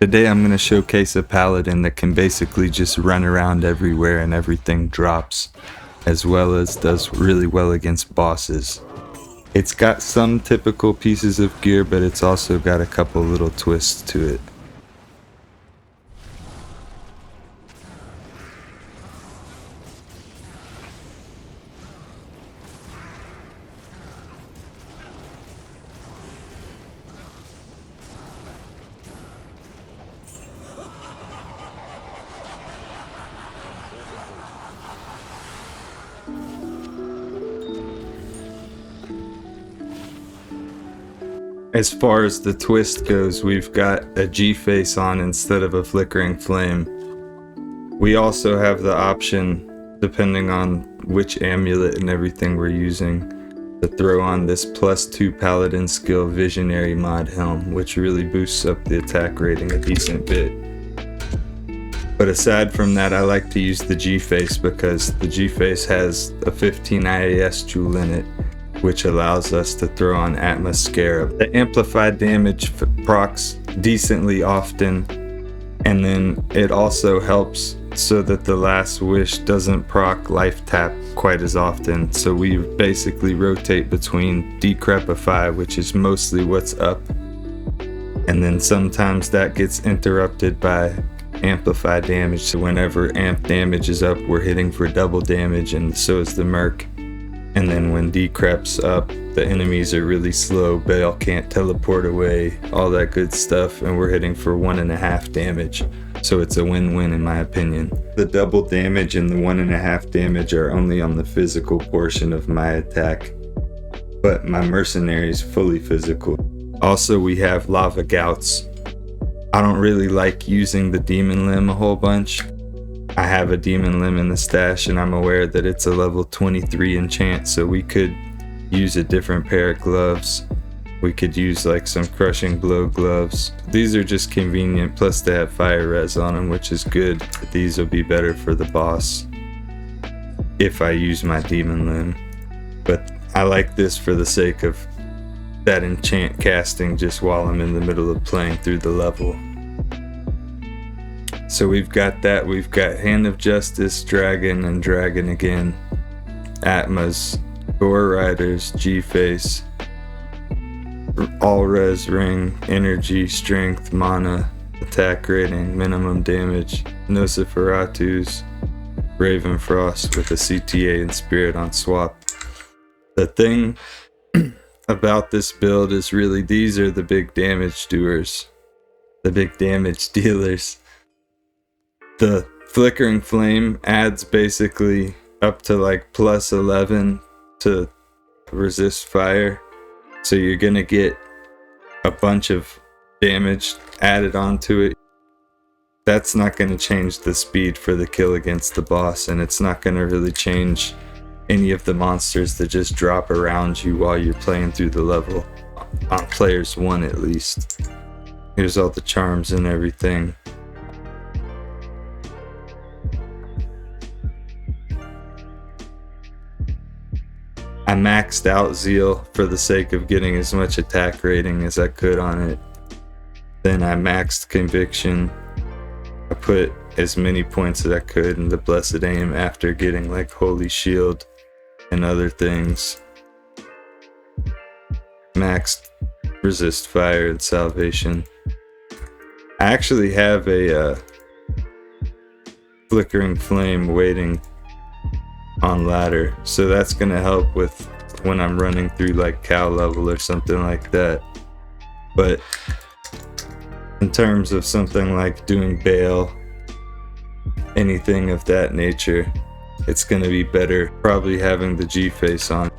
Today I'm going to showcase a Paladin that can basically just run around everywhere and everything drops, as well as does really well against bosses. It's got some typical pieces of gear, but it's also got a couple little twists to it. As far as the twist goes, we've got a G-face on instead of a flickering flame. We also have the option, depending on which amulet and everything we're using, to throw on this +2 Paladin skill Visionary mod helm, which really boosts up the attack rating a decent bit. But aside from that, I like to use the G-face because the G-face has a 15 IAS jewel in it, which allows us to throw on Atma Scarab. The amplified damage procs decently often, and then it also helps so that the last wish doesn't proc life tap quite as often. So we basically rotate between Decrepify, which is mostly what's up, and then sometimes that gets interrupted by amplified damage. So whenever amp damage is up, we're hitting for double damage, and so is the Merc. And then when Decrep's up, the enemies are really slow, Bale can't teleport away, all that good stuff, and we're hitting for 1.5 damage. So it's a win-win in my opinion. The double damage and the 1.5 damage are only on the physical portion of my attack, but my mercenary is fully physical. Also, we have Lava Gouts. I don't really like using the Demon Limb a whole bunch. I have a Demon Limb in the stash, and I'm aware that it's a level 23 enchant, so we could use a different pair of gloves. We could use like some Crushing Blow gloves. These are just convenient, plus they have fire res on them, which is good. But these will be better for the boss if I use my Demon Limb. But I like this for the sake of that enchant casting just while I'm in the middle of playing through the level. So we've got that, we've got Hand of Justice, Dragon, and Dragon again, Atmas, Gore Riders, G-Face, All Res Ring, Energy, Strength, Mana, Attack Rating, Minimum Damage, Nosferatus, Ravenfrost with a CTA and Spirit on swap. The thing about this build is really these are the big damage doers, the big damage dealers. The Flickering Flame adds basically up to like +11 to resist fire. So you're gonna get a bunch of damage added onto it. That's not gonna change the speed for the kill against the boss, and it's not gonna really change any of the monsters that just drop around you while you're playing through the level. On players 1 at least. Here's all the charms and everything. I maxed out Zeal for the sake of getting as much attack rating as I could on it. Then I maxed Conviction. I put as many points as I could in the Blessed Aim after getting like Holy Shield and other things. Maxed Resist Fire and Salvation. I actually have a Flickering Flame waiting on ladder, so that's gonna help with when I'm running through like cow level or something like that. But in terms of something like doing Bale, anything of that nature, it's gonna be better probably having the G-face on.